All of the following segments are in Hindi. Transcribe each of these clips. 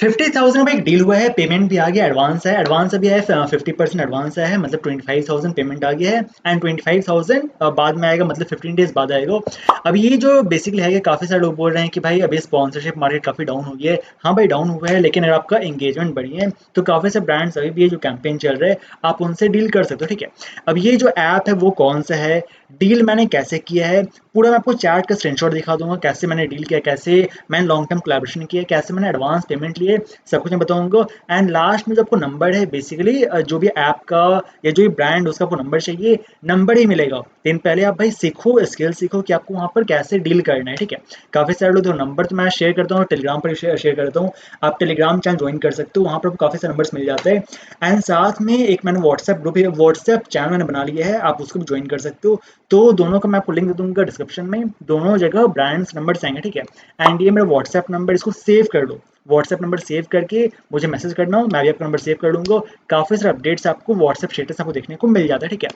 50,000 का एक डील हुआ है, पेमेंट भी आ गया, एडवांस है, एडवांस अभी है 50% एडवांस है, मतलब 25,000 पेमेंट आ गया है एंड 25,000 बाद में आएगा, मतलब 15 डेज बाद आएगा। अब ये जो बेसिकली है कि काफ़ी सारे लोग बोल रहे हैं कि भाई अभी स्पॉन्सरशिप मार्केट काफ़ी डाउन हो गया है। हाँ भाई डाउन हुआ है, लेकिन अगर आपका एंगेजमेंट बढ़ी है तो काफ़ी से ब्रांड्स अभी भी ये जो कैंपेन चल रहा है आप उनसे डील कर सकते हो, ठीक है। अब ये जो ऐप है वो कौन सा है, डील मैंने कैसे किया है, पूरा मैं आपको चैट का स्क्रीनशॉट दिखा दूंगा, कैसे मैंने डील किया, कैसे मैंने लॉन्ग टर्म कोलैबोरेशन किया, कैसे मैंने एडवांस पेमेंट लिए, सब कुछ मैं बताऊंगा। एंड लास्ट में जो आपको नंबर है बेसिकली जो भी ऐप का या जो भी ब्रांड उसका आपको नंबर चाहिए, नंबर ही मिलेगा। लेकिन पहले आप भाई सीखो, स्किल सीखो कि आपको वहाँ पर कैसे डील करना है, ठीक है। काफ़ी सारे लोग, तो नंबर तो मैं शेयर करता हूँ टेलीग्राम पर शेयर करता हूँ, आप टेलीग्राम चैनल ज्वाइन कर सकते हो, वहाँ पर आपको काफ़ी सारे नंबर्स मिल जाते हैं। एंड साथ में एक मैंने व्हाट्सएप ग्रुप, व्हाट्सएप चैनल मैंने बना लिया है, आप उसको भी ज्वाइन कर सकते हो। तो दोनों का मैं आपको लिंक दे दूंगा डिस्क्रिप्शन में, दोनों जगह ब्रांड्स नंबर्स आएंगे, ठीक है। एंड ये मेरा व्हाट्सएप नंबर, इसको सेव कर लो, व्हाट्सएप नंबर सेव करके मुझे मैसेज करना हो, मैं भी आपका नंबर सेव कर लूँगा। काफ़ी सारे अपडेट्स आपको व्हाट्सएप स्टेटस आपको देखने को मिल जाता है, ठीक है।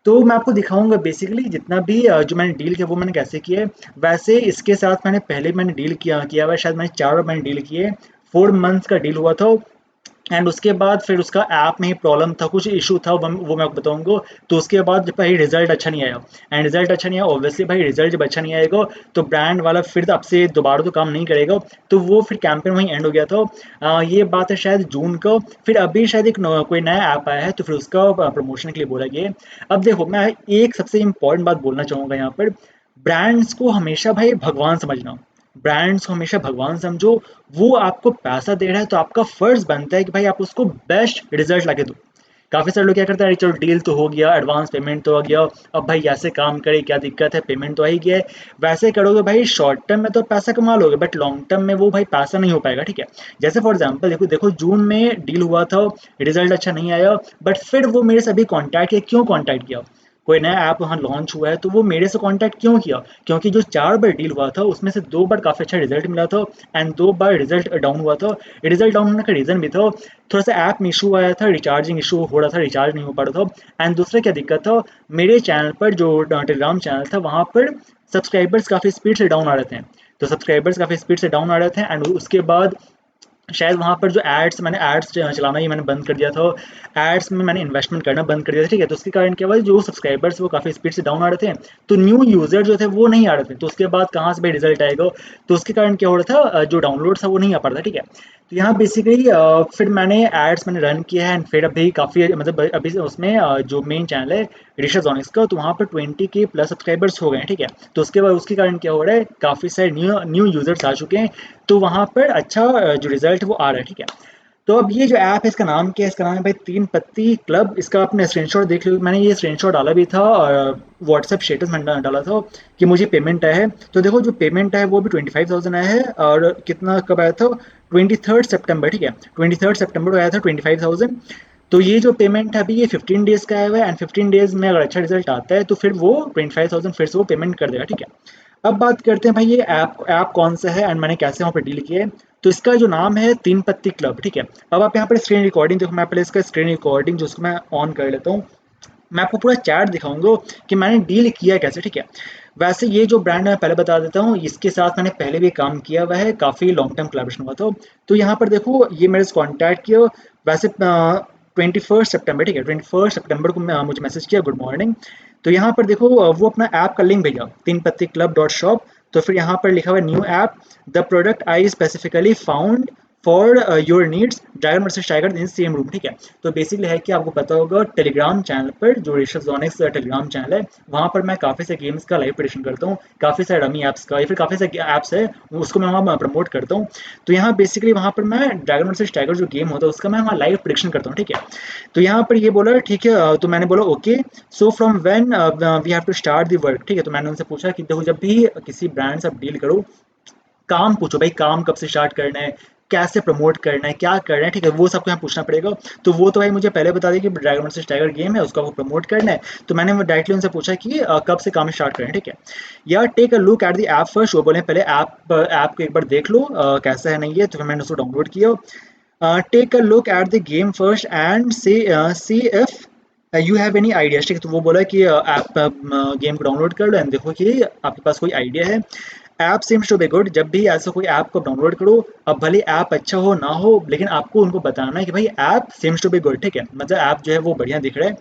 तो मैं आपको दिखाऊंगा बेसिकली जितना भी जो मैंने डील किया वो मैंने कैसे किया है। वैसे इसके साथ मैंने डील किया किया हुआ है, शायद मैंने 4 बार मैंने डील किए, 4 मंथ्स का डील हुआ था। एंड उसके बाद फिर उसका ऐप में ही प्रॉब्लम था, कुछ इशू था, वो मैं आपको बताऊंगा। तो उसके बाद जब भाई रिजल्ट अच्छा नहीं आया, एंड रिजल्ट अच्छा नहीं आया, ऑब्वियसली भाई रिजल्ट जब अच्छा नहीं आएगा तो ब्रांड वाला फिर आपसे दोबारा तो काम नहीं करेगा। तो वो फिर कैंपेन वहीं एंड हो गया था। ये बात है शायद जून को। फिर अभी शायद कोई नया ऐप आया है तो फिर उसका प्रमोशन के लिए बोला गया है। अब देखो मैं एक सबसे इम्पोर्टेंट बात बोलना चाहूँगा यहाँ पर, ब्रांड्स को हमेशा भाई भगवान समझना, ब्रांड्स को हमेशा भगवान समझो। वो आपको पैसा दे रहा है तो आपका फर्ज बनता है कि भाई आप उसको बेस्ट रिजल्ट लाके दो। काफ़ी सारे लोग क्या करते हैं, अरे चलो डील तो हो गया, एडवांस पेमेंट तो आ गया, अब भाई ऐसे काम करे क्या दिक्कत है, पेमेंट तो आ ही गया है। वैसे करोगे भाई शॉर्ट टर्म में तो पैसा कमा लोगे, बट लॉन्ग टर्म में वो भाई पैसा नहीं हो पाएगा, ठीक है। जैसे फॉर एग्जांपल देखो देखो जून में डील हुआ था, रिजल्ट अच्छा नहीं आया, बट फिर वो मेरे से अभी कॉन्टैक्ट किया, क्यों कॉन्टैक्ट किया, कोई नया ऐप वहाँ लॉन्च हुआ है तो वो मेरे से कांटेक्ट क्यों किया, क्योंकि जो 4 बार डील हुआ था उसमें से 2 बार काफ़ी अच्छा रिजल्ट मिला था एंड 2 बार रिजल्ट डाउन हुआ था। रिजल्ट डाउन होने का रीज़न भी था, थोड़ा सा ऐप में इशू आया था, रिचार्जिंग इशू हो रहा था, रिचार्ज नहीं हो पा रहा था। एंड दूसरा क्या दिक्कत था, मेरे चैनल पर जो टेलीग्राम चैनल था वहाँ पर सब्सक्राइबर्स काफ़ी स्पीड से डाउन आ रहे थे। तो सब्सक्राइबर्स काफ़ी स्पीड से डाउन आ रहे थे एंड उसके बाद शायद वहाँ पर जो एड्स, मैंने एड्स चलाना ही मैंने बंद कर दिया था, एड्स में मैंने इन्वेस्टमेंट करना बंद कर दिया था, ठीक है। तो उसके कारण क्या हुआ, जो सब्सक्राइबर्स वो काफ़ी स्पीड से डाउन आ रहे थे, तो न्यू यूज़र जो थे वो नहीं आ रहे थे, तो उसके बाद कहाँ से भाई रिजल्ट आएगा। तो उसके कारण क्या हो रहा था, जो डाउनलोड था वो नहीं आ पा रहा था, ठीक है। तो यहाँ बेसिकली फिर मैंने एड्स मैंने रन किया है एंड फिर अभी काफ़ी मतलब अभी उसमें जो मेन चैनल है ऋषा जॉनिक्स का, तो वहाँ पर 20K+ सब्सक्राइबर्स हो गए हैं, ठीक है। तो उसके बाद उसके कारण क्या हो रहा है, काफ़ी सारे न्यू न्यू यूज़र्स आ चुके हैं, तो वहाँ पर अच्छा जो रिजल्ट है वो आ रहा है, ठीक है। तो अब ये जो ऐप है इसका नाम क्या है, इसका नाम है भाई तीन पत्ती क्लब। इसका आपने स्क्रीनशॉट देख लो, मैंने ये स्क्रीनशॉट डाला भी था और व्हाट्सएप स्टेटस में डाला था कि मुझे पेमेंट आया है। तो देखो जो पेमेंट आया है वो भी 25,000 आया है, और कितना कब आया था, 23 सितंबर, ठीक है। 23 सितंबर को आया था 25,000। तो ये जो पेमेंट है अभी ये 15 डेज़ का आया हुआ है एंड 15 डेज़ में अगर अच्छा रिजल्ट आता है तो फिर वो 25,000 फिर से वो पेमेंट कर देगा, ठीक है। अब बात करते हैं भाई ये ऐप ऐप कौन सा है एंड मैंने कैसे वहाँ पर डील किया है। तो इसका जो नाम है तीन पत्ती क्लब, ठीक है। अब आप यहाँ पर स्क्रीन रिकॉर्डिंग देखो, मैं पहले इसका स्क्रीन रिकॉर्डिंग जो उसको मैं ऑन कर लेता हूँ, मैं आपको पूरा चैट दिखाऊंगा कि मैंने डील किया कैसे, ठीक है। वैसे ये जो ब्रांड मैं पहले बता देता हूँ, इसके साथ मैंने पहले भी काम किया हुआ है, काफ़ी लॉन्ग टर्म कोलैबोरेशन हुआ था। तो यहाँ पर देखो ये मेरे से कॉन्टैक्ट किया, वैसे 21 सितंबर, ठीक है, 21 सितंबर को मुझे मैसेज किया, गुड मॉर्निंग। तो यहाँ पर देखो वो अपना ऐप का लिंक भेजा, तीन पत्ती क्लब डॉट शॉप। तो फिर यहाँ पर लिखा हुआ है new app, the product I specifically found for your needs, dragon versus tiger in same room, ठीक है। तो बेसिकली है कि आपको पता होगा टेलीग्राम चैनल पर जो ऋषभ टेलीग्राम चैनल है, वहाँ पर मैं काफ़ी से गेम्स का लाइव प्रेडिक्शन करता हूँ, काफ़ी सारे रमी ऐप्स का या फिर काफ़ी सारे ऐप्स है उसको मैं वहाँ प्रमोट करता हूँ। तो यहाँ बेसिकली वहाँ पर मैं ड्रैगन वर्सेस टाइगर जो गेम होता है उसका मैं वहाँ लाइव प्रेडिक्शन करता हूँ, ठीक है। तो यहाँ पर ये बोला ठीक है, तो मैंने बोला okay, so from when we have to start the work, ठीक है। तो मैंने उनसे पूछा कि देखो जब भी किसी ब्रांड से आप डील करो, काम पूछो भाई, काम कब से स्टार्ट करना है, कैसे प्रमोट करना है, क्या करना है, ठीक है, वो सबको यहाँ पूछना पड़ेगा। तो वो तो भाई मुझे पहले बता दी कि ड्रैगन वर्सेस टाइगर गेम है, उसको आपको प्रमोट करना है। तो मैंने वो डायरेक्टली उनसे पूछा कि कब से काम स्टार्ट करें, ठीक है। या take a look at the app first, वो बोले पहले ऐप को एक बार देख लो कैसा है नहीं है। तो फिर मैंने उसको डाउनलोड किया। Take a look at the game first and see if you have any ideas, ठीक है। तो वो बोला कि ऐप गेम को डाउनलोड कर लो एंड देखो कि आपके पास कोई आइडिया है। App seems to be good. जब भी ऐसा कोई ऐप को डाउनलोड करो, अब भले ऐप अच्छा हो ना हो, लेकिन आपको उनको बताना है कि भाई app seems to be good, ठीक है, मतलब ऐप जो है वो बढ़िया दिख रहा है।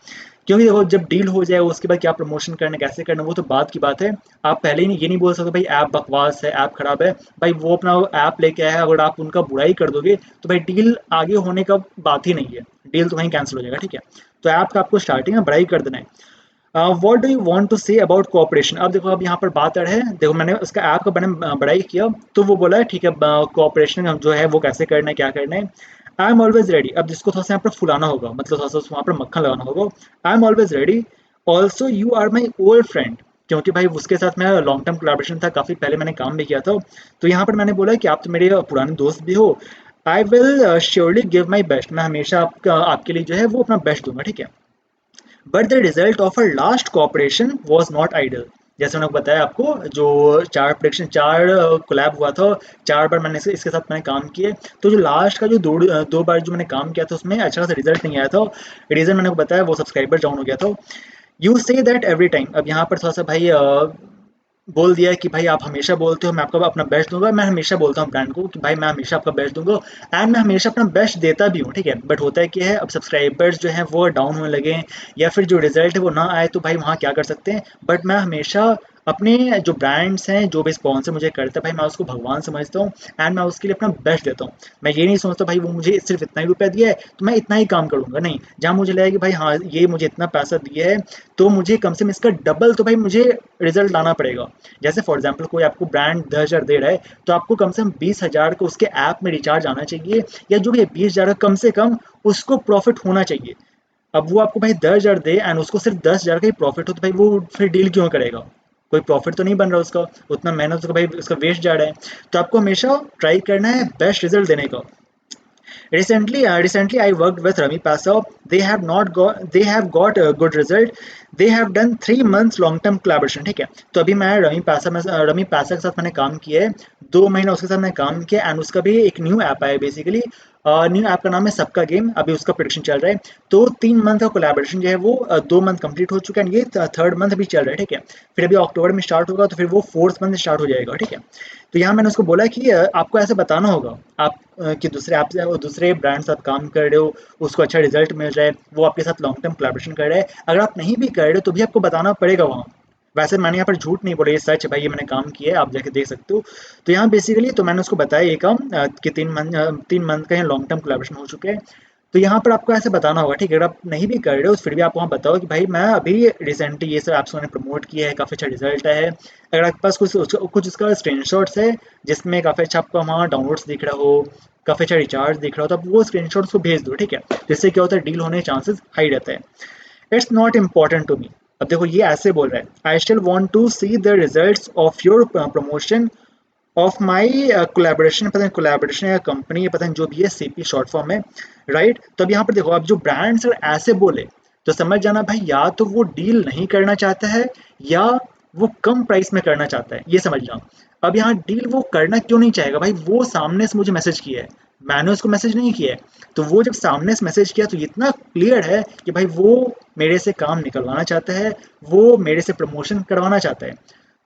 क्योंकि देखो जब डील हो जाए उसके बाद क्या प्रमोशन करना कैसे करना वो तो बात की बात है। आप पहले ही ये नहीं बोल सकते भाई ऐप बकवास है, ऐप खराब है। भाई वो अपना ऐप लेके आया है, अगर आप उनका बुराई कर दोगे तो भाई डील आगे होने का बात ही नहीं है, डील तो वहीं कैंसिल हो जाएगा, ठीक है। तो ऐप का आपको स्टार्टिंग में बड़ाई कर देना है। What do you want to say about cooperation. अब देखो अब यहाँ पर बात आ रहा है, देखो मैंने उसका ऐप का मैंने बड़ाई किया तो वो बोला है ठीक है कोऑपरेशन जो है वो कैसे करना है क्या करना है। I am always ready. अब जिसको थोड़ा सा यहाँ पर फुलाना होगा, मतलब थोड़ा सा वहाँ पर मक्खन लगाना होगा, I am always ready. Also you are my old friend, क्योंकि भाई उसके साथ मैं लॉन्ग टर्म कोलैबोरेशन था, काफ़ी पहले मैंने काम भी किया था। तो यहाँ पर मैंने बोला कि आप तो मेरे पुराने दोस्त भी हो। I will surely give my best. मैं हमेशा आपके लिए जो है वो अपना बेस्ट दूंगा, ठीक है। But the result of our last cooperation was not ideal. जैसे मैंने बताया आपको, जो चार प्रोडक्शन चार कोलैब हुआ था, चार बार मैंने इसके साथ मैंने काम किए, तो जो लास्ट का जो दो बार जो मैंने काम किया था उसमें अच्छा खासा रिजल्ट नहीं आया था। रीज़न मैंने बताया वो सब्सक्राइबर डाउन हो गया था। You say that every time. अब यहाँ पर थोड़ा सा भाई बोल दिया है कि भाई आप हमेशा बोलते हो मैं आपका अपना बेस्ट दूंगा। मैं हमेशा बोलता हूँ ब्रांड को कि भाई मैं हमेशा आपका बेस्ट दूंगा, एंड मैं हमेशा अपना बेस्ट देता भी हूँ, ठीक है। बट होता है क्या है, अब सब्सक्राइबर्स जो हैं वो डाउन होने लगे या फिर जो रिजल्ट है वो ना आए, तो भाई वहाँ क्या कर सकते हैं। बट मैं हमेशा अपने जो ब्रांड्स हैं जो भी स्पॉन्सर मुझे करता है भाई मैं उसको भगवान समझता हूँ, एंड मैं उसके लिए अपना बेस्ट देता हूँ। मैं ये नहीं सोचता भाई वो मुझे सिर्फ इतना ही रुपया दिया है तो मैं इतना ही काम करूंगा, नहीं। जहाँ मुझे लगेगा कि भाई हाँ ये मुझे इतना पैसा दिया है तो मुझे कम से कम इसका डबल तो भाई मुझे रिजल्ट लाना पड़ेगा। जैसे फॉर एग्जांपल कोई आपको ब्रांड 10,000 दे रहा है तो आपको कम से कम 20,000 का उसके ऐप में रिचार्ज आना चाहिए, या जो भी है 20,000 का कम से कम उसको प्रॉफिट होना चाहिए। अब वो आपको भाई 10,000 दे एंड उसको सिर्फ 10,000 का ही प्रॉफिट हो तो भाई वो फिर डील क्यों करेगा। कोई प्रॉफिट तो नहीं बन रहा उसका, उतना मेहनत तो भाई उसका वेस्ट जा रहा है। तो आपको हमेशा ट्राई करना है बेस्ट रिजल्ट देने का। Recently I worked with Rami Passa. They have got a good result. They have done 3 months long term collaboration, ठीक है। तो अभी मैं रमी पासा के साथ मैंने काम किया है, 2 महीना उसके साथ मैंने काम किया, एंड उसका भी एक न्यू ऐप आया बेसिकली। न्यू ऐप का नाम है सबका गेम, अभी उसका प्रोडक्शन चल रहा है। तो 3 मंथ का कोलैबोरेशन जो है वो 2 मंथ कंप्लीट हो चुका है, ये थर्ड मंथ अभी चल रहा है, ठीक है। फिर अभी अक्टूबर में स्टार्ट होगा तो फिर वो फोर्थ मंथ स्टार्ट हो जाएगा, ठीक है। तो यहाँ मैंने उसको बोला कि आपको ऐसे बताना होगा आप कि दूसरे ऐप से दूसरे ब्रांड साथ काम कर रहे हो, उसको अच्छा रिजल्ट मिल रहा है, वो आपके साथ लॉन्ग टर्म कोलैबोरेशन कर रहा है। अगर आप नहीं भी कर रहे हो तो भी आपको बताना पड़ेगा वहाँ। वैसे मैंने यहाँ पर झूठ नहीं बोला, ये सच है भाई, ये मैंने काम किया है, आप जाके देख सकते हो। तो यहाँ बेसिकली तो मैंने उसको बताया ये काम कि 3 मंथ का लॉन्ग टर्म कोलैबोरेशन हो चुके हैं। तो यहाँ पर आपको ऐसे बताना होगा, ठीक है। अगर आप नहीं भी कर रहे हो फिर भी आप वहाँ बताओ कि भाई मैं अभी रिसेंटली ये सब ऐप्स मैंने प्रमोट किया है, काफ़ी अच्छा रिजल्ट है। अगर आपके पास कुछ उसका स्क्रीनशॉट्स है जिसमें काफ़ी अच्छा आपका वहाँ डाउनलोड्स दिख रहा हो, काफ़ी अच्छा रिचार्ज दिख रहा हो, तो आप वो स्क्रीनशॉट्स को भेज दो, ठीक है। जिससे क्या होता है डील होने के चांसेस हाई रहता है। It's not important to me. अब देखो ये ऐसे बोल रहा है, I still want to see the result of your promotion of my collaboration. पता नहीं कोलैबोरेशन या कंपनी, पता नहीं जो भी है, सीपी शॉर्ट फॉर्म है, राइट। तो अब यहाँ पर देखो, अब जो ब्रांड्स अगर ऐसे बोले तो समझ जाना भाई या तो वो डील नहीं करना चाहता है या वो कम प्राइस में करना चाहता है, ये समझना। अब यहाँ डील वो करना क्यों नहीं चाहेगा भाई, वो सामने से मुझे मैसेज किया है, मैंने उसको मैसेज नहीं किया है। तो वो जब सामने से मैसेज किया तो इतना क्लियर है कि भाई वो मेरे से काम निकलवाना चाहता है, वो मेरे से प्रमोशन करवाना चाहता है।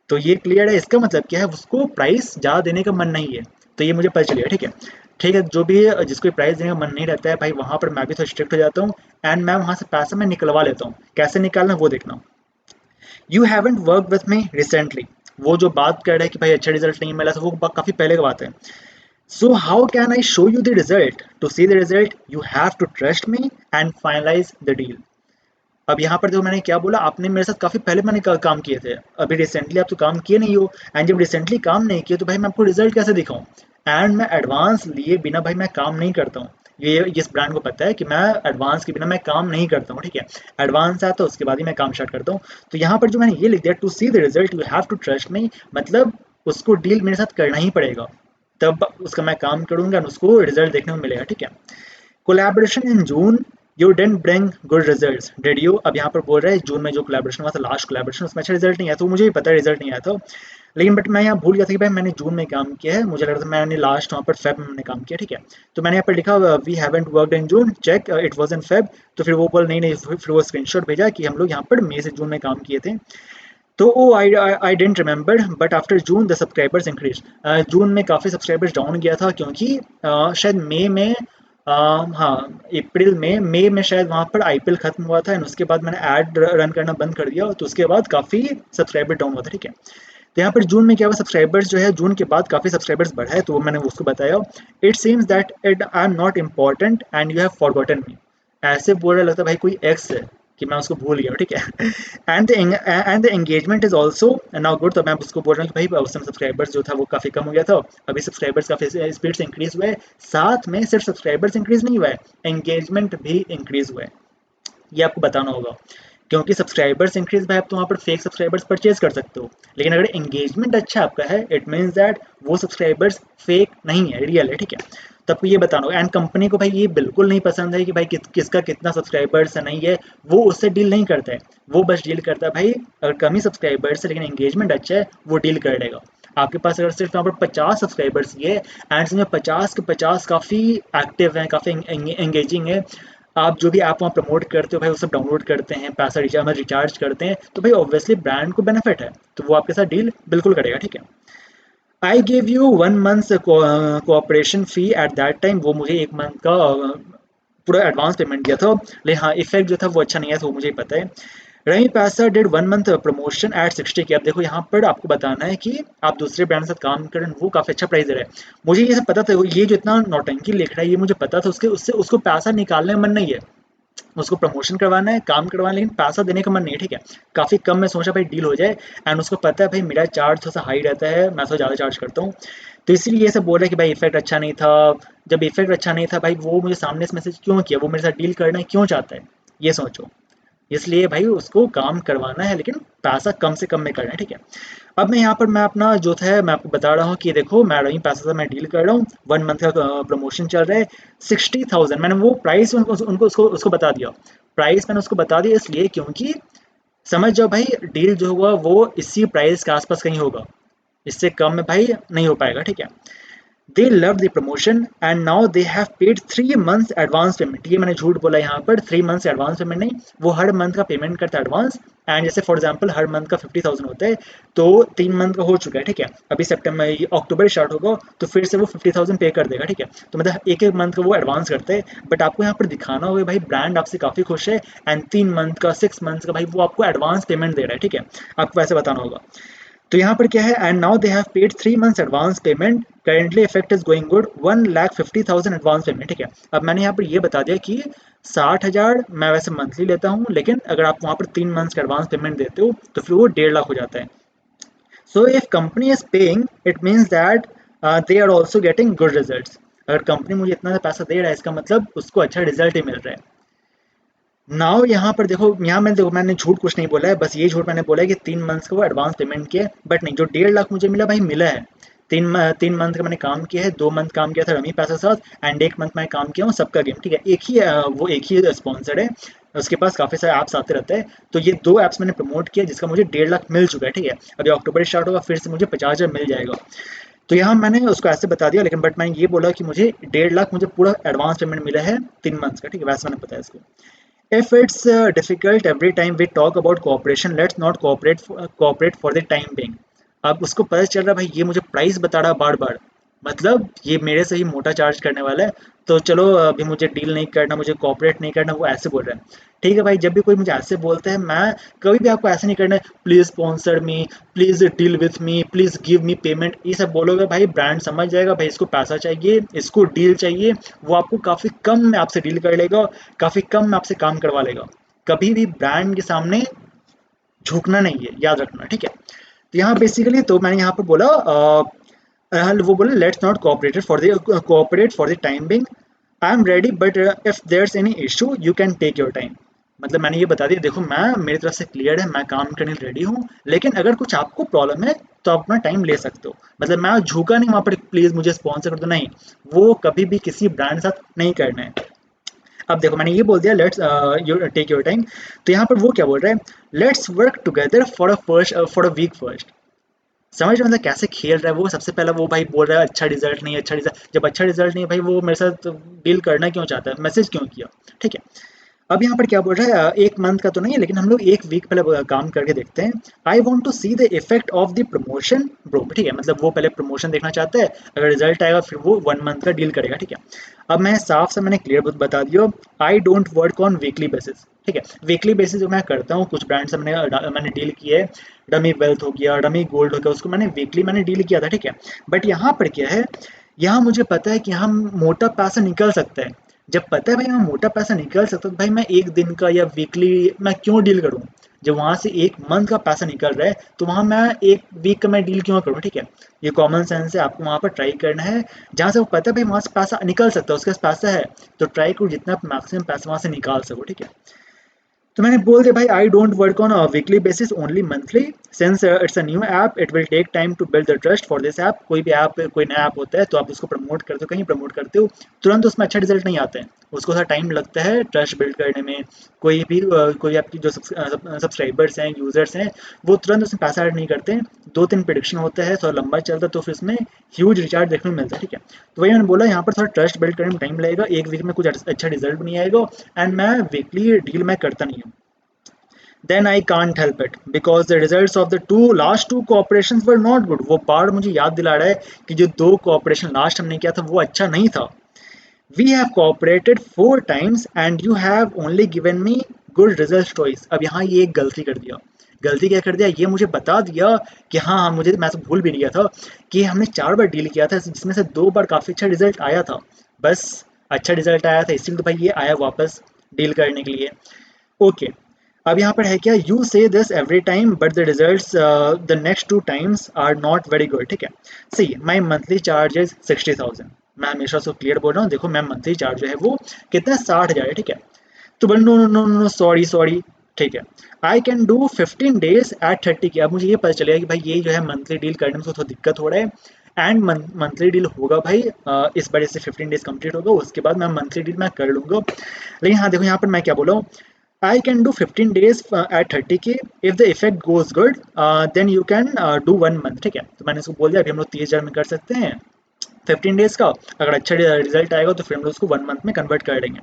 तो ये क्लियर है, इसका मतलब क्या है, उसको प्राइस ज़्यादा देने का मन नहीं है। तो ये मुझे पता चल गया, ठीक है। ठीक है, जो भी जिसको प्राइस देने का मन नहीं रहता है भाई वहाँ पर मैं भी थोड़ा स्ट्रिक्ट हो जाता हूँ, एंड मैं वहाँ से पैसा मैं निकलवा लेता हूँ। कैसे निकालना वो देखना। You haven't work with me recently. वो जो बात कर रहा है कि भाई अच्छा रिजल्ट नहीं मिला था, वो काफ़ी पहले की बात है। So how can I show you the result, to see the result you have to trust me and finalise the deal. अब यहाँ पर देखो मैंने क्या बोला, आपने मेरे साथ काफ़ी पहले मैंने काम किए थे, अभी रिसेंटली आप तो काम किए नहीं हो। एंड जब रिसेंटली काम नहीं किए तो भाई मैं आपको रिजल्ट कैसे दिखाऊं। एंड मैं एडवांस लिए बिना भाई मैं काम नहीं करता हूँ। ये इस ब्रांड को पता है कि मैं एडवांस के बिना मैं काम नहीं करता हूँ, ठीक है। एडवांस आता है उसके बाद ही मैं काम स्टार्ट करता हूँ। तो यहाँ पर जो मैंने ये लिख दिया, to see the result you have to trust me, मतलब उसको डील मेरे साथ करना ही पड़ेगा, तब उसका मैं काम करूंगा और उसको रिजल्ट देखने को मिलेगा, ठीक है। Collaboration in June, you didn't bring good results did you. अब यहाँ पर बोल रहा है जून में जो कोलैबोरेशन हुआ था, लास्ट कोलैबोरेशन, उसमें अच्छा रिजल्ट नहीं आया, तो मुझे भी पता है रिजल्ट नहीं आया था। लेकिन बट मैं यहाँ भूल गया था कि भाई मैंने जून में काम किया है, मुझे लग रहा था मैंने लास्ट वहाँ पर फेब में मैंने काम किया, ठीक है। तो मैंने यहाँ पर लिखा we haven't worked in June, check it was in Feb. तो फिर वो बोल नहीं नहीं, फिर वो स्क्रीनशॉट भेजा कि हम लोग यहाँ पर मई से जून में काम किए थे। तो oh I don't remember but after June the subscribers increase. जून में काफ़ी सब्सक्राइबर्स डाउन गया था क्योंकि शायद मई में हाँ अप्रैल में मई में शायद वहाँ पर आईपीएल खत्म हुआ था एंड उसके बाद मैंने ऐड रन करना बंद कर दिया तो उसके बाद काफ़ी सब्सक्राइबर डाउन हुआ था। ठीक है, तो यहाँ पर जून में क्या हुआ, सब्सक्राइबर्स जो है जून के बाद काफ़ी सब्सक्राइबर्स बढ़ा है तो वो मैंने उसको बताया। It seems that it I am not important and you have forgotten me. ऐसे बोल रहा लगता है भाई कोई एक्स है कि मैं उसको भूल गया हूँ। ठीक है, and the engagement is also now good. तो मैं उसको बोल रहा हूँ कि भाई उस समय सब्सक्राइबर्स जो था वो काफ़ी कम हो गया था, अभी सब्सक्राइबर्स काफ़ी स्पीड से इंक्रीज हुए, साथ में सिर्फ सब्सक्राइबर्स इंक्रीज नहीं हुआ है, एंगेजमेंट भी इंक्रीज हुआ है। ये आपको बताना होगा क्योंकि सब्सक्राइबर्स इंक्रीज भाई आप तो वहाँ पर फेक सब्सक्राइबर्स परचेज कर सकते हो, लेकिन अगर एंगेजमेंट अच्छा आपका है इट मीन्स दैट वो सब्सक्राइबर्स फेक नहीं है, रियल है। ठीक है, तो आपको ये बताना होगा एंड कंपनी को भाई ये बिल्कुल नहीं पसंद है कि भाई किसका कितना सब्सक्राइबर्स है नहीं है, वो उससे डील नहीं करता है, वो बस डील करता है भाई अगर कम ही सब्सक्राइबर्स है लेकिन एंगेजमेंट अच्छा है वो डील कर लेगा। आपके पास अगर सिर्फ यहाँ पर 50 सब्सक्राइबर्स ही है एंड इसमें 50 के 50 काफ़ी एक्टिव हैं, काफ़ी एंगेजिंग है, आप जो भी ऐप वहाँ प्रमोट करते हो भाई वो सब डाउनलोड करते हैं, पैसा रिचार्ज करते हैं, तो भाई ऑब्वियसली ब्रांड को बेनिफिट है तो वो आपके साथ डील बिल्कुल करेगा। ठीक है, I give you 1 month cooperation fee at that time, वो मुझे 1 मंथ का पूरा एडवांस पेमेंट दिया था, लेकिन हाँ इफेक्ट जो था वो अच्छा नहीं है तो वो मुझे पता है। रही पैसा did 1 month promotion eight 60K। अब देखो यहाँ पर आपको बताना है कि आप दूसरे ब्रांड के साथ काम कर रहे हैं वो काफ़ी अच्छा प्राइस दे रहा है, मुझे ये सब पता था, ये जो इतना नौटंकी लिख रहा है ये मुझे पता था, उसके उससे उसको पैसा निकालने का मन नहीं है, उसको प्रमोशन करवाना है, काम करवाना है, लेकिन पैसा देने का मन नहीं है। ठीक है, काफ़ी कम में सोचा भाई डील हो जाए एंड उसको पता है भाई मेरा चार्ज थोड़ा सा हाई रहता है, मैं थोड़ा ज़्यादा चार्ज करता हूँ, तो इसलिए ये सब बोल रहा है कि भाई इफेक्ट अच्छा नहीं था। जब इफेक्ट अच्छा नहीं था भाई वो मुझे सामने से मैसेज क्यों किया, वो मेरे साथ डील करना क्यों चाहता है, ये सोचो। इसलिए भाई उसको काम करवाना है लेकिन पैसा कम से कम में करना है। ठीक है, अब मैं यहाँ पर मैं अपना जो था मैं आपको बता रहा हूँ कि देखो मैं रही पैसा से मैं डील कर रहा हूँ, 1 मंथ का प्रमोशन चल रहा है, 60,000 मैंने वो प्राइस उनको उसको बता दिया, प्राइस मैंने उसको बता दिया इसलिए क्योंकि समझ जाओ भाई डील जो हुआ वो इसी प्राइस के आसपास कहीं होगा, इससे कम में भाई नहीं हो पाएगा। ठीक है, दे love the promotion and now they have paid 3 months advance payment, ये मैंने झूठ बोला यहाँ पर, 3 मंथ्स एडवांस पेमेंट नहीं, वो हर मंथ का पेमेंट करता है एडवांस एंड जैसे फॉर एग्जांपल हर मंथ का 50,000 होता है तो 3 मंथ का हो चुका है। ठीक है, अभी सितंबर अक्टूबर स्टार्ट होगा तो फिर से वो 50,000 पे कर देगा। ठीक है, तो मतलब एक एक मंथ का वो एडवांस करते हैं, बट आपको यहाँ पर दिखाना होगा भाई ब्रांड आपसे काफ़ी खुश है एंड 3 मंथ का 6 मंथ्स का भाई वो आपको एडवांस पेमेंट दे रहा है। ठीक है, आपको वैसे बताना होगा। तो यहाँ पर क्या है and now they have paid 3 months advance payment, currently effect is going good, 1,50,000 advance payment. ठीक है, अब मैंने यहाँ पर ये बता दिया कि 60,000 मैं वैसे मंथली लेता हूँ, लेकिन अगर आप वहाँ पर 3 मंथ्स का एडवांस पेमेंट देते हो तो फिर वो 1.5 लाख हो जाता है। So if company is paying it means that they are also getting good result, अगर कंपनी मुझे इतना पैसा दे रहा है इसका मतलब उसको अच्छा रिजल्ट ही मिल रहा है। नाउ यहाँ पर देखो यहाँ मैंने देखो मैंने झूठ कुछ नहीं बोला है, बस ये झूठ मैंने बोला है कि 3 मंथ्स का वो एडवांस पेमेंट किया है, बट नहीं जो 1.5 लाख मुझे मिला भाई मिला है। 3 मंथ का मैंने काम किया है, 2 मंथ काम किया था रमी पैसा साथ एंड 1 मंथ मैं काम किया हूँ सबका गेम। ठीक है, एक ही वो एक ही स्पॉन्सर है, उसके पास काफ़ी सारे ऐप्स आते रहते हैं, तो ये 2 ऐप्स मैंने प्रमोट किया जिसका मुझे 1.5 लाख मिल चुका है। ठीक है, अभी अक्टूबर स्टार्ट होगा फिर से मुझे 50,000 मिल जाएगा, तो यहाँ मैंने उसको ऐसे बता दिया, लेकिन बट मैंने ये बोला कि मुझे 1.5 लाख मुझे पूरा एडवांस पेमेंट मिला है 3 मंथ्स का। ठीक है, वैसे मैंने बताया इसको। If it's difficult every time we talk about cooperation, let's not cooperate for the time being. अब उसको पता चल रहा है भाई ये मुझे प्राइस बता रहा है बार बार, मतलब ये मेरे से ही मोटा चार्ज करने वाला है, तो चलो अभी मुझे डील नहीं करना, मुझे कॉपरेट नहीं करना, वो ऐसे बोल रहा है। ठीक है भाई, जब भी कोई मुझे ऐसे बोलता है मैं कभी भी आपको ऐसे नहीं करना है please sponsor me, please deal with me, please give me payment, ये सब बोलोगे भाई ब्रांड समझ जाएगा भाई इसको पैसा चाहिए, इसको डील चाहिए, वो आपको काफ़ी कम में आपसे डील कर लेगा, काफ़ी कम में आपसे काम करवा लेगा। कभी भी ब्रांड के सामने झुकना नहीं है, याद रखना। ठीक है, तो यहाँ बेसिकली तो मैंने यहाँ पर बोला वो बोले let's not cooperate for the time being, I am ready but if there's any issue you can take your time. मतलब मैंने ये बता दिया देखो मैं मेरी तरफ से क्लियर है, मैं काम करने रेडी हूँ, लेकिन अगर कुछ आपको प्रॉब्लम है तो आप अपना टाइम ले सकते हो। मतलब मैं झुका नहीं वहाँ पर प्लीज़ मुझे स्पॉन्सर कर दो, नहीं, वो कभी भी किसी ब्रांड के साथ नहीं करना है। अब देखो मैंने ये बोल दिया let's you take your time, तो यहाँ पर वो क्या बोल रहा है let's work together for a week first. समझ रहे हो मतलब कैसे खेल रहा है वो, सबसे पहला वो भाई बोल रहा है अच्छा रिजल्ट नहीं, अच्छा रिजल्ट, जब अच्छा रिजल्ट नहीं है भाई वो मेरे साथ डील करना क्यों चाहता है, मैसेज क्यों किया। ठीक है, अब यहाँ पर क्या बोल रहा है, एक मंथ का तो नहीं है लेकिन हम लोग एक वीक पहले काम करके देखते हैं। I want to see the effect of the promotion bro, ठीक है, मतलब वो पहले प्रमोशन देखना चाहता है, अगर रिजल्ट आएगा फिर वो 1 मंथ का डील करेगा, ठीक है। अब मैं साफ से मैंने क्लियर बता दिया, आई don't work on weekly basis, ठीक है। वीकली बेसिस जो मैं करता हूँ, कुछ ब्रांड से मैंने डील किया है, डमी वेल्थ हो गया, डमी गोल्ड हो गया, उसको मैंने वीकली डील किया था, ठीक है। बट यहाँ पर क्या है, यहाँ मुझे पता है कि हम मोटा पैसा निकल सकता है। जब पता है भाई मैं मोटा पैसा निकल सकता हूँ, तो भाई मैं एक दिन का या वीकली मैं क्यों डील करूँ। जब वहाँ से एक मंथ का पैसा निकल रहा है तो वहाँ मैं एक वीक का मैं डील क्यों करूँ, ठीक है। ये कॉमन सेंस है, आपको वहाँ पर ट्राई करना है जहाँ से वो पता है भाई वहाँ से पैसा निकल सकता है, उसके पास पैसा है, तो ट्राई करो जितना मैक्सिमम पैसा वहाँ से निकाल सको, ठीक है। तो मैंने बोल दिया भाई I don't work on weekly basis, only monthly, since it's a new app it will take time to build the trust for this app. कोई भी ऐप, कोई नया ऐप होता है तो आप उसको प्रमोट करते हो, कहीं प्रमोट करते हो, तुरंत उसमें अच्छा रिजल्ट नहीं आता है, उसको थोड़ा टाइम लगता है ट्रस्ट बिल्ड करने में। कोई भी कोई आपकी जो सब्सक्राइबर्स हैं, यूजर्स हैं, वो तुरंत उसमें पैसा ऐड नहीं करते हैं, 2-3 प्रिडिक्शन होता है, थोड़ा लंबा चलता है, तो फिर उसमें ह्यूज रिचार्ज देखने को मिलता है, ठीक है। तो वही मैंने बोला यहाँ पर थोड़ा ट्रस्ट बिल्ड करने में टाइम लगेगा, एक वीक में कुछ अच्छा रिजल्ट नहीं आएगा, एंड मैं वीकली डील मैं करता नहीं हूँ। then I can't help it because the results of the last two cooperations were not good। वो पार्ट मुझे याद दिला रहा है कि जो 2 कॉपरेशन लास्ट हमने किया था वो अच्छा नहीं था। We have cooperated 4 times and you have only given me good results twice। अब यहाँ ये एक गलती कर दिया। गलती क्या कर दिया, ये मुझे बता दिया कि हाँ मुझे, मैं तो भूल भी गया था कि हमने 4 बार डील किया था जिसमें से 2 बार काफ़ी अच्छा रिजल्ट आया था, बस अच्छा रिजल्ट आया था इसीलिए तो भाई ये आया वापस डील करने के लिए। ओके, अब यहाँ पर है क्या, you say this every time but the results the next 2 times are not very good, ठीक है। See my monthly charge is 60,000। मैं हमेशा उसको क्लियर बोल रहा हूँ, देखो मैं मंथली चार्ज जो है वो कितना 60,000 है, ठीक है। तो बोल no no no no sorry sorry, ठीक है। I can do 15 days at 30 की। अब मुझे ये पता चलेगा कि भाई ये जो है मंथली डील करने में थोड़ा दिक्कत हो रहा है, एंड मंथली डील होगा भाई, इस बार से 15 days कंप्लीट होगा, उसके बाद मैं मंथली डील मैं कर लूँगा। लेकिन हाँ देखो यहाँ पर मैं क्या बोला हूँ, I can do 15 days at 30K। If the effect goes good, then you can do 1 month, ठीक है। तो मैंने उसको बोल दिया अभी हम लोग 30,000 में कर सकते हैं 15 days का, अगर अच्छा रिजल्ट आएगा तो फिर हम लोग उसको 1 मंथ में कन्वर्ट कर देंगे।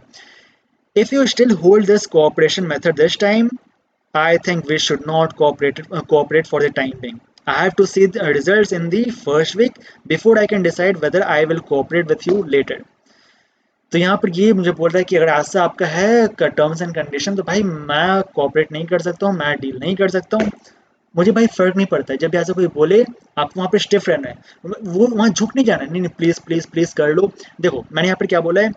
If you still hold this cooperation method this time, I think we should not cooperate for the time being। I have to see the results in the first week before I can decide whether I will cooperate with you later। तो यहाँ पर ये मुझे बोल रहा है कि अगर ऐसा आपका है टर्म्स एंड कंडीशन, तो भाई मैं कोऑपरेट नहीं कर सकता हूँ, मैं डील नहीं कर सकता हूँ। मुझे भाई फर्क नहीं पड़ता है, जब भी ऐसा कोई बोले आपको वहाँ पे स्टिफ रहना है, वो वहाँ झुक नहीं जाना है, नहीं नहीं प्लीज़ प्लीज़ प्लीज़ कर लो। देखो मैंने यहाँ पर क्या बोला है,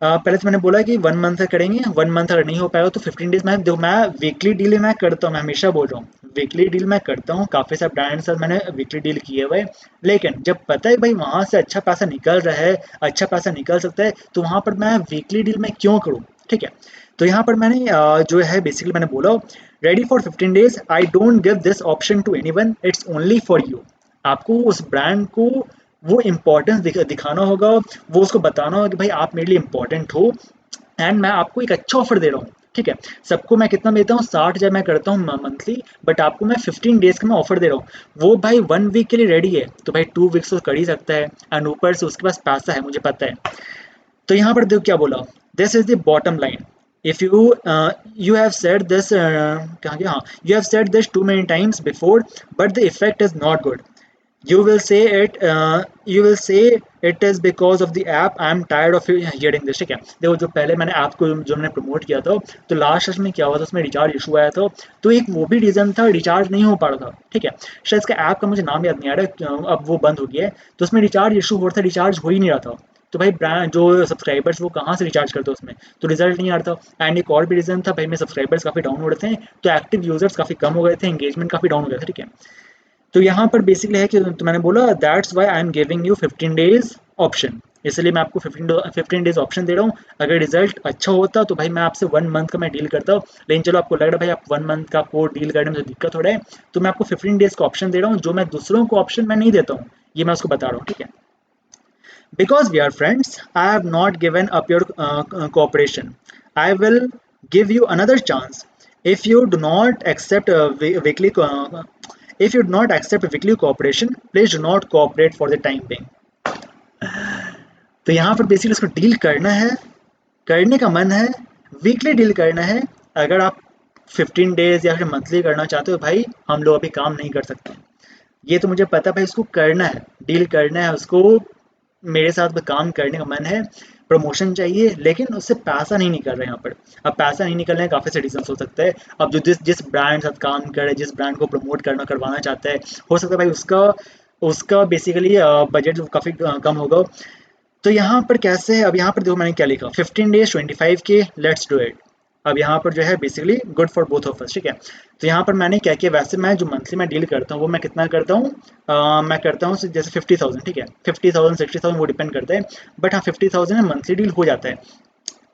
पहले तो मैंने बोला कि 1 मंथ का करेंगे, 1 मंथ अगर नहीं हो पाएगा तो 15 days में। देखो मैं वीकली डील मैं करता हूँ, मैं हमेशा बोल रहा हूँ वीकली डील मैं करता हूँ, काफ़ी सारे ब्रांड से मैंने वीकली डील किए हुए। लेकिन जब पता है भाई वहाँ से अच्छा पैसा निकल रहा है, अच्छा पैसा निकल सकता है, तो वहाँ पर मैं वीकली डील में क्यों करूँ, ठीक है। तो यहाँ पर मैंने जो है बेसिकली मैंने बोला ready for 15 days, I don't give this option to anyone, it's only for you. आपको उस ब्रांड को वो इम्पोर्टेंस दिखाना होगा, वो उसको बताना होगा कि भाई आप मेरे लिए इम्पोर्टेंट हो, एंड मैं आपको एक अच्छा ऑफर दे रहा हूँ, ठीक है। सबको मैं कितना देता हूँ, 60,000 मैं करता हूँ मंथली, बट आपको मैं 15 days का मैं ऑफर दे रहा हूँ। वो भाई 1 वीक के लिए रेडी है तो भाई 2 वीक्स तो कर ही सकता है, एंड ऊपर से उसके पास पैसा है, मुझे पता है। तो यहाँ पर देखो क्या बोला, this is the bottom line. If you you have said this, कहाँ गया, हाँ, you have said this to many times before but the effect is not good. You will say it, you will say it is because of the app, I am tired of hearing this, ठीक है। देखो जो पहले मैंने ऐप को जो मैंने प्रमोट किया था, तो लास्ट में क्या हुआ था, उसमें रिचार्ज इशू आया था, तो एक वो भी रीज़न था, रिचार्ज नहीं हो पा रहा था, ठीक है। शायद इसका ऐप का मुझे नाम याद नहीं आ रहा, अब वो बंद हो गया है, तो उसमें रिचार्ज इशू हो रहा था, रिचार्ज हो ही नहीं रहा था। तो भाई ब्रांड जो सब्सक्राइबर्स वो कहाँ से रिचार्ज करते उसमें, तो रिजल्ट नहीं आ रहा था। एंड एक और भी रीज़न था भाई, मेरे सब्सक्राइबर्स काफ़ी डाउन हो रहे थे, तो एक्टिव यूजर्स काफ़ी कम हो गए थे, एंगेजमेंट काफ़ी डाउन हो गया था, ठीक है। तो यहाँ पर बेसिकली है कि तो मैंने बोला that's why I am giving you 15 days option, इसलिए मैं आपको 15 days ऑप्शन दे रहा हूँ। अगर रिजल्ट अच्छा होता तो भाई मैं आपसे 1 मंथ का मैं डील करता हूँ, लेकिन चलो आपको लग रहा है भाई आप 1 मंथ का आपको डील करने में दिक्कत हो रहा है, तो मैं आपको 15 days का ऑप्शन दे रहा हूँ, जो मैं दूसरों को ऑप्शन मैं नहीं देता हूँ, ये मैं उसको बता रहा हूँ, ठीक है। Because we are friends I have not given up your cooperation, I will give you another chance if you do not accept weekly if you do not accept weekly cooperation, please do not cooperate for the time being। तो यहाँ पर बेसिकली उसको डील करना है, करने का मन है, वीकली डील करना है। अगर आप 15 डेज या फिर मंथली करना चाहते हो भाई, हम लोग अभी काम नहीं कर सकते। ये तो मुझे पता है भाई, उसको करना है, डील करना है उसको, मेरे साथ में काम करने का मन है, प्रमोशन चाहिए, लेकिन उससे पैसा नहीं निकल रहा है यहाँ पर। अब पैसा नहीं निकल रहा है, काफ़ी से रीजंस हो सकते हैं। अब जो जिस जिस ब्रांड साथ काम कर रहे हैं, जिस ब्रांड को प्रमोट करवाना चाहता है, हो सकता है भाई उसका उसका बेसिकली बजट काफ़ी कम होगा। तो यहाँ पर कैसे है, अब यहाँ पर देखो मैंने क्या लिखा, 15 days 25K, let's do it. अब यहाँ पर जो है basically good for both of us, ठीक है। तो यहाँ पर मैंने क्या किया, वैसे मैं जो मंथली मैं डील करता हूँ वो मैं कितना करता हूँ, मैं करता हूँ जैसे 50,000, ठीक है, 50,000 60,000 वो डिपेंड करता है। बट हाँ 50,000 में मंथली डील हो जाता है।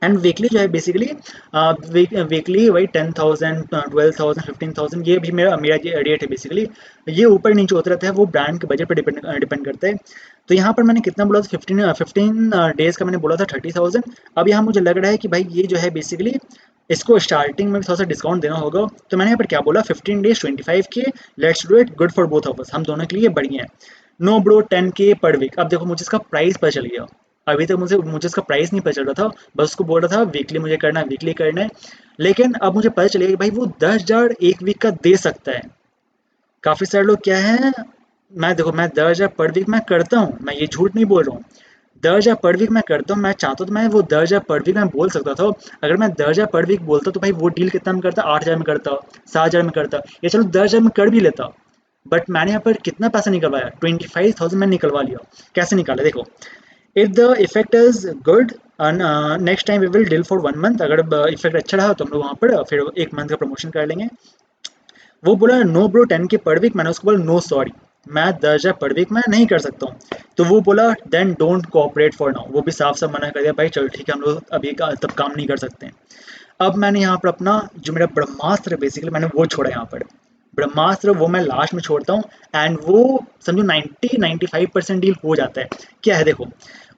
एंड वीकली जो है बेसिकली वीकली वही 10,000 12,000 15,000, ये भी मेरा मेरा रेट है बेसिकली। ये ऊपर नीचे होता रहता है, वो ब्रांड के बजट पर डिपेंड करता है। तो यहाँ पर मैंने कितना बोला था, 15 डेज का मैंने बोला था 30,000। अब यहाँ मुझे लग रहा है कि भाई ये जो है बेसिकली इसको स्टार्टिंग में थोड़ा सा डिस्काउंट देना होगा। तो मैंने यहाँ पर क्या बोला, 15 days 25K, let's do it, good for both of us, हम दोनों के लिए बढ़िया है। नो ब्रो 10K पर वीक। अब देखो मुझे इसका प्राइस पता चल गया। अभी तक मुझे मुझे इसका प्राइस नहीं पता चल रहा था, बस उसको बोल रहा था वीकली मुझे करना है, वीकली करना है। लेकिन अब मुझे पता चलेगा कि भाई वो 10,000 एक वीक का दे सकता है। काफ़ी सारे लोग क्या है, मैं देखो मैं 10,000 पर वीक मैं करता हूँ, मैं ये झूठ नहीं बोल रहा हूँ। 10,000 पर वीक मैं करता हूँ, मैं चाहता तो मैं वो 10,000 पर वीक मैं बोल सकता था। अगर मैं 10,000 पर वीक बोलता तो भाई वो डील कितना में करता, 8,000 में करता, 7,000 में करता, या चलो 10,000 में कर भी लेता। बट मैंने यहाँ पर कितना पैसा निकलवाया, 25,000 मैंने निकलवा लिया। कैसे निकाला देखो, if the effect is good, next time we will deal for 1 month. अगर इफेक्ट अच्छा रहा तो हम लोग वहाँ पर फिर 1 मंथ का प्रमोशन कर लेंगे। वो बोला नो ब्रो 10K पर वीक, मैंने उसको बोला नो सॉरी, मैं 10,000 पर वीक मैं नहीं कर सकता हूँ। तो वो बोला then don't cooperate for now, वो भी साफ साफ मना कर दिया, भाई चलो ठीक है हम लोग अभी तब काम नहीं कर सकते हैं। अब मैंने यहाँ पर अपना जो मेरा ब्रह्मास्त्र है बेसिकली मैंने वो छोड़ा यहाँ पर। ब्रह्मास्त्र वो मैं लास्ट में छोड़ता हूँ, एंड वो समझो 90-95% डील हो जाता है। क्या है देखो,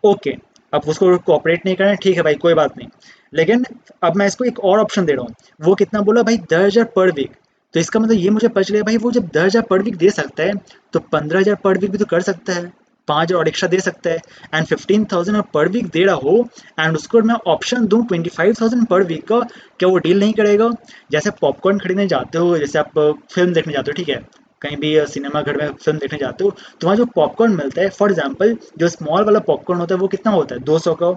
ओके, अब उसको कोऑपरेट नहीं करना है, ठीक है भाई कोई बात नहीं। लेकिन अब मैं इसको एक और ऑप्शन दे रहा हूँ। वो कितना बोला भाई, 10,000 पर वीक। तो इसका मतलब ये मुझे पता चलेगा भाई वो जब 10,000 पर वीक दे सकता है, तो 15,000 पर वीक भी तो कर सकता है, 5,000 और एक्स्ट्रा दे सकता है। एंड 15,000 पर वीक दे रहा हो, एंड उसको मैं ऑप्शन दूं 25,000 पर वीक का, क्या वो डील नहीं करेगा? जैसे पॉपकॉर्न खरीदने जाते हो, जैसे आप फिल्म देखने जाते हो, ठीक है, कहीं भी सिनेमा घर में फिल्म देखने जाते हो, तो वहाँ जो पॉपकॉर्न मिलता है, फॉर एग्जांपल जो स्मॉल वाला पॉपकॉर्न होता है वो कितना होता है, 200 का।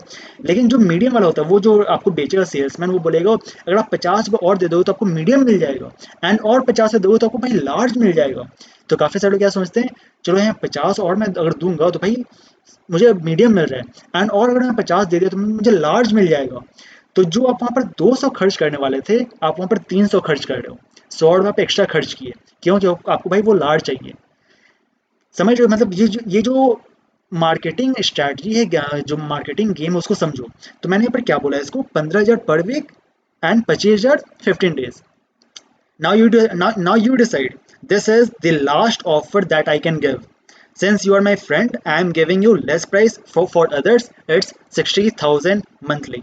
लेकिन जो मीडियम वाला होता है, वो जो आपको बेचेगा सेल्समैन, वो बोलेगा अगर आप 50 और दे दो तो आपको मीडियम मिल जाएगा, एंड और 50 से दो तो आपको भाई लार्ज मिल जाएगा। तो काफ़ी सारे लोग क्या सोचते हैं, चलो यहाँ 50 और मैं अगर दूंगा तो भाई मुझे मीडियम मिल रहा है, एंड और अगर मैं 50 दे दिया तो मुझे लार्ज मिल जाएगा। तो जो आप वहाँ पर 200 खर्च करने वाले थे, आप वहाँ पर 300 खर्च कर रहे हो, 100 आप एक्स्ट्रा खर्च किए। क्यों? क्यों आपको भाई वो लार्ज चाहिए। समझ रहे हो? मतलब ये जो मार्केटिंग स्ट्रैटेजी है, जो मार्केटिंग गेम है उसको समझो। तो मैंने यहाँ पर क्या बोला है, इसको 15,000 per week and 25,000 15 days. Now you decide. This is the last offer that I can give. Since you are my friend, I am giving you less price. For others, it's 60,000 monthly.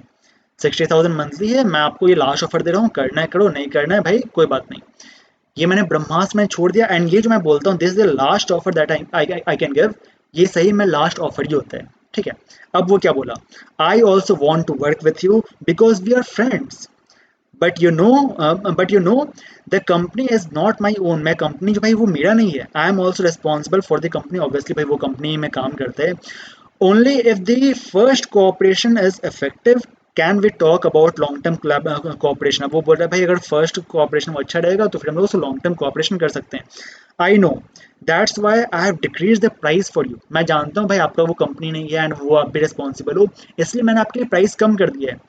60,000 monthly है, मैं आपको ये लास्ट ऑफर दे रहा हूँ, करना है करो, नहीं करना है भाई कोई बात नहीं। ये मैंने ब्रह्मास्त्र में छोड़ दिया, एंड ये जो मैं बोलता हूँ this is the last offer that I can give, ये सही में लास्ट ऑफर ही होता है, ठीक है। अब वो क्या बोला, I also want to work with you because we are friends, but you know the company is not my own. मैं कंपनी जो भाई वो मेरा नहीं है, I am also responsible for the company, obviously भाई वो कंपनी में काम करते हैं। Only if the first cooperation is effective can we talk about long term cooperation. अब वो बोल रहा है भाई अगर फर्स्ट कोऑपरेशन वो अच्छा रहेगा तो फिर हम लोग उसको लॉन्ग टर्म कोऑपरेशन कर सकते हैं। I know that's why I have decrease the price for you. मैं जानता हूँ भाई आपका वो कंपनी नहीं है, एंड वो आप भी रिस्पॉन्सिबल हो, इसलिए मैंने आपके लिए प्राइस कम कर दिया है।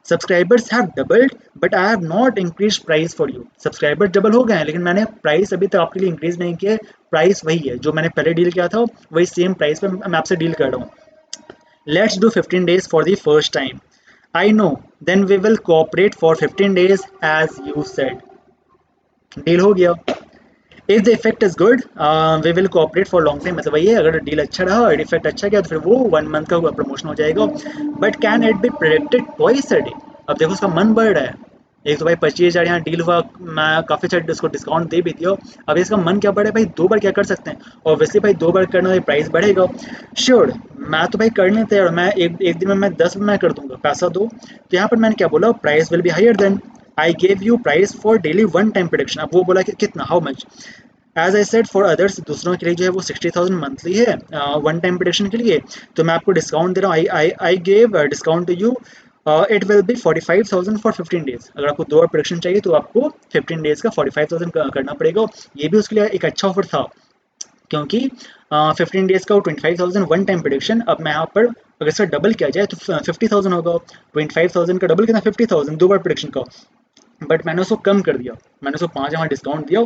Subscribers have doubled but I have not increase price for you. Subscriber double हो गए हैं, लेकिन मैंने प्राइस अभी तक आपके लिए इंक्रीज नहीं किया है। प्राइस वही है जो मैंने पहले डील किया था, वही सेम प्राइस पे मैं आपसे डील कर रहा हूँ। Let's do 15 days for the first time. I know then we will cooperate for 15 days as you said. Deal हो गया। If the effect is good we will cooperate for long time. मतलब वही है, अगर डील अच्छा रहा और इफेक्ट अच्छा गया तो फिर वो 1 मंथ का प्रमोशन हो जाएगा। But can it be predicted twice a day. अब देखो उसका मन बढ़ रहा है, एक तो भाई 25,000 यहाँ डील हुआ, मैं काफ़ी सारे उसको डिस्काउंट दे भी दिया। अब इसका मन क्या बढ़े भाई, 2 बार क्या कर सकते हैं, ऑब्वियसली भाई 2 बार करना प्राइस बढ़ेगा। श्योर, मैं तो भाई कर लेते हैं, मैं एक दिन में मैं 10 में कर दूंगा, पैसा दो। तो यहाँ पर मैंने क्या बोला, price will be higher than I gave you price for daily one time production. अब वो बोला कि कितना, how much, as I said for others, दूसरों के लिए जो है वो 60,000 मंथली है वन टाइम प्रोडक्शन के लिए, तो मैं आपको डिस्काउंट दे रहा हूँ, I gave discount to you, it will be 45,000 for 15 days. अगर आपको 2 और प्रोडक्शन चाहिए तो आपको 15 डेज का 45,000 करना पड़ेगा। ये भी उसके लिए एक अच्छा ऑफर था, क्योंकि 15 डेज का वो 25,000 वन टाइम प्रोडक्शन, अब मैं यहाँ पर अगर इसका डबल किया जाए तो 50,000 होगा। 25,000 का डबल कितना, 50,000 2 बार प्रोडक्शन का। बट मैंने उसको कम कर दिया, मैंने उसको 5 यहाँ डिस्काउंट दिया,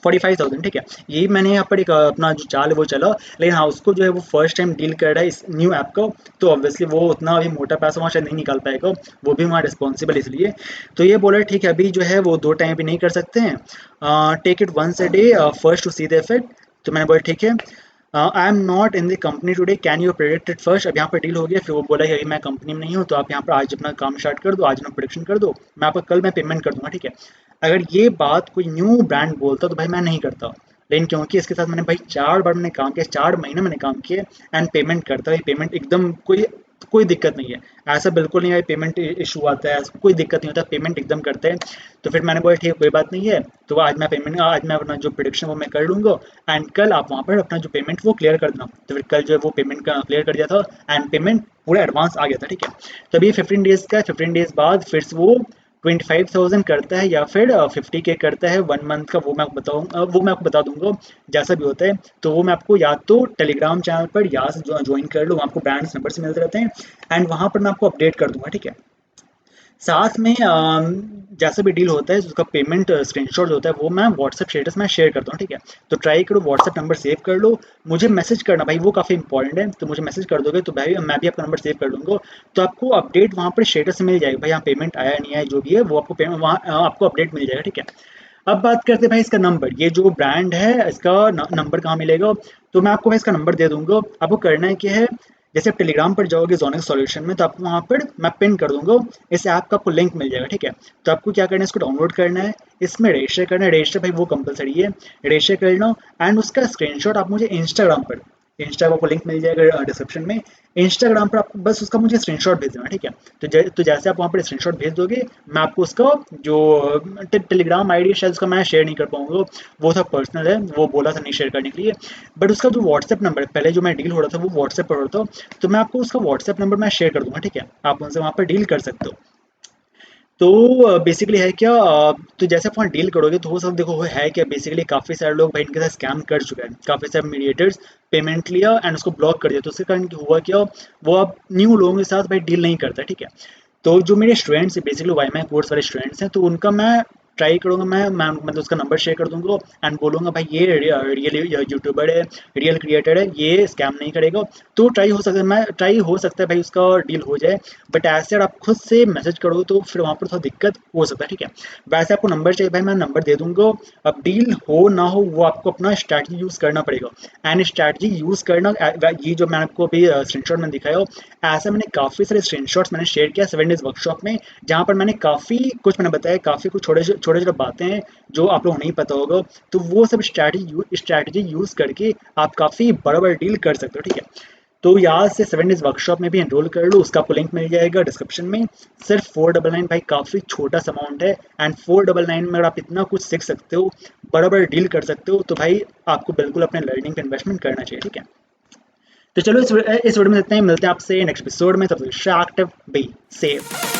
45,000, ठीक है। यही मैंने यहाँ पर एक अपना जो चाल है वो चला। लेकिन हाँ, उसको जो है वो फर्स्ट टाइम डील कर रहा है इस न्यू ऐप का, तो ऑब्वियसली वो उतना अभी मोटा पैसा वहाँ शायद नहीं निकाल पाएगा, वो भी वहाँ रिस्पॉन्सिबल इसलिए। तो ये बोला ठीक है, अभी जो है वो 2 टाइम भी नहीं कर सकते हैं, take it once a day first to see the effect. तो मैंने बोला ठीक है, I am not in the company today, can you predict it first. अब यहाँ पर डील हो गया, फिर वो बोला कि अभी मैं कंपनी में नहीं हूँ, तो आप यहाँ पर आज अपना काम स्टार्ट कर दो, आज अपना प्रोडक्शन कर दो, मैं आपका कल मैं पेमेंट कर दूंगा, ठीक है। अगर ये बात कोई न्यू ब्रांड बोलता तो भाई मैं नहीं करता, लेकिन क्योंकि इसके साथ मैंने भाई 4 बार मैंने काम किया, 4 महीने मैंने काम किया एंड पेमेंट करता है, पेमेंट एकदम कोई कोई दिक्कत नहीं है, ऐसा बिल्कुल नहीं है पेमेंट इशू आता है, कोई दिक्कत नहीं होता, पेमेंट एकदम करते हैं। तो फिर मैंने बोला ठीक है कोई बात नहीं है, तो आज मैं अपना जो प्रोडक्शन वो मैं कर लूँगा, एंड कल आप वहाँ पर अपना जो पेमेंट वो क्लियर कर देना। तो फिर कल जो है वो पेमेंट का क्लियर कर दिया था, एंड पेमेंट पूरा एडवांस आ गया था, ठीक है। तो अभी 15 डेज़ का, 15 डेज़ बाद फिर से वो 25,000 करता है या फिर 50K करता है 1 मंथ का, वो मैं आपको बता दूंगा जैसा भी होता है। तो वो मैं आपको या तो टेलीग्राम चैनल पर या से ज्वाइन कर लो, आपको ब्रांड्स नंबर से मिलते रहते हैं, एंड वहाँ पर मैं आपको अपडेट कर दूंगा, ठीक है। साथ में जैसे भी डील होता है उसका पेमेंट स्क्रीनशॉट होता है वो मैं व्हाट्सएप स्टेटस में शेयर करता हूँ, ठीक है। तो ट्राई करो, व्हाट्सएप नंबर सेव कर लो, मुझे मैसेज करना भाई, वो काफ़ी इंपॉर्टेंट है, तो मुझे मैसेज कर दोगे तो भाई मैं भी आपका नंबर सेव कर लूँगा। तो आपको अपडेट वहाँ पर स्टेटस से मिल जाएगा भाई, यहाँ पेमेंट आया नहीं आया जो भी है वो आपको पेमेंट वहाँ आपको अपडेट मिल जाएगा, ठीक है। अब बात करते हैं भाई इसका नंबर, ये जो ब्रांड है इसका नंबर कहाँ मिलेगा। तो मैं आपको भाई इसका नंबर दे दूंगा, आपको करना है क्या है, जैसे आप टेलीग्राम पर जाओगे जोनिक सॉल्यूशन में, तो आपको वहाँ पर मैं पिन कर दूंगा, इस ऐप का आपको लिंक मिल जाएगा, ठीक है। तो आपको क्या करना है, इसको डाउनलोड करना है, इसमें रजिस्टर करना है, रजिस्टर भाई वो कंपलसरी है, रजिस्टर करना, एंड उसका स्क्रीनशॉट आप मुझे इंस्टाग्राम पर, इंस्टा को लिंक मिल जाएगा डिस्क्रिप्शन में, इंस्टाग्राम पर आपको बस उसका मुझे स्क्रीनशॉट भेज देना, ठीक है। तो जैसे आप वहाँ पर स्क्रीनशॉट भेज दोगे, मैं आपको उसका जो टेलीग्राम आईडी शायद उसका मैं शेयर नहीं कर पाऊंगा, वो था पर्सनल है, वो बोला था नहीं शेयर करने के लिए। बट उसका जो व्हाट्सएप नंबर है, पहले जो मैं डील हो रहा था वो व्हाट्सएप पर हो रहा था, तो मैं आपको उसका व्हाट्सएप नंबर मैं शेयर कर दूंगा, ठीक है, आप उनसे वहाँ पर डील कर सकते हो। तो बेसिकली है क्या, तो जैसे आप वहाँ डील करोगे तो वो सब देखो वो है क्या, बेसिकली काफ़ी सारे लोग भाई इनके साथ स्कैम कर चुके हैं, काफ़ी सारे मीडिएटर्स पेमेंट लिया एंड उसको ब्लॉक कर दिया, तो उसके कारण हुआ क्या, वो अब न्यू लोगों के साथ भाई डील नहीं करता, ठीक है। तो जो मेरे स्टूडेंट्स हैं, बेसिकली वाईमाई कोर्स वाले स्टूडेंट्स हैं, तो उनका मैं ट्राई करूँगा, मैं मतलब उसका नंबर शेयर कर दूंगा, एंड बोलूँगा भाई ये रियल यूट्यूबर है, रियल क्रिएटर है, ये स्कैम नहीं करेगा। तो ट्राई हो सकता है भाई उसका डील हो जाए। बट ऐसे अगर आप खुद से मैसेज करो तो फिर वहाँ पर थोड़ा दिक्कत हो सकता है, ठीक है। वैसे आपको नंबर चाहिए भाई, मैं नंबर दे दूंगा। अब डील हो ना हो वो आपको अपना स्ट्रैटेजी यूज़ करना पड़ेगा, एंड स्ट्रैटेजी यूज़ करना, ये जो मैंने आपको अभी स्क्रीनशॉट में दिखाया हो, ऐसा मैंने काफ़ी सारे स्क्रीनशॉट्स मैंने शेयर किया 7 डेज़ वर्कशॉप में, जहाँ पर मैंने काफ़ी कुछ मैंने बताया, काफ़ी कुछ छोटे छोटे बातें हैं जो आप लोगों को नहीं पता होगा। तो वो सब स्ट्रैटेजी यूज़ करके आप काफ़ी बड़ा बड़ा डील कर सकते हो, ठीक है। तो यहाँ से 7 डेज़ वर्कशॉप में भी एनरोल कर लो, उसका आपको लिंक मिल जाएगा डिस्क्रिप्शन में। सिर्फ 499 भाई, काफ़ी छोटा सा अमाउंट है, एंड 499 में अगर आप इतना कुछ सीख सकते हो, बड़ा बड़ा डील कर सकते हो, तो भाई आपको बिल्कुल अपने लर्निंग पे इन्वेस्टमेंट करना चाहिए, ठीक है। तो चलो इस वीडियो में इतना ही, मिलते हैं आपसे नेक्स्ट एपिसोड में, तब तक शार्क बी सेफ।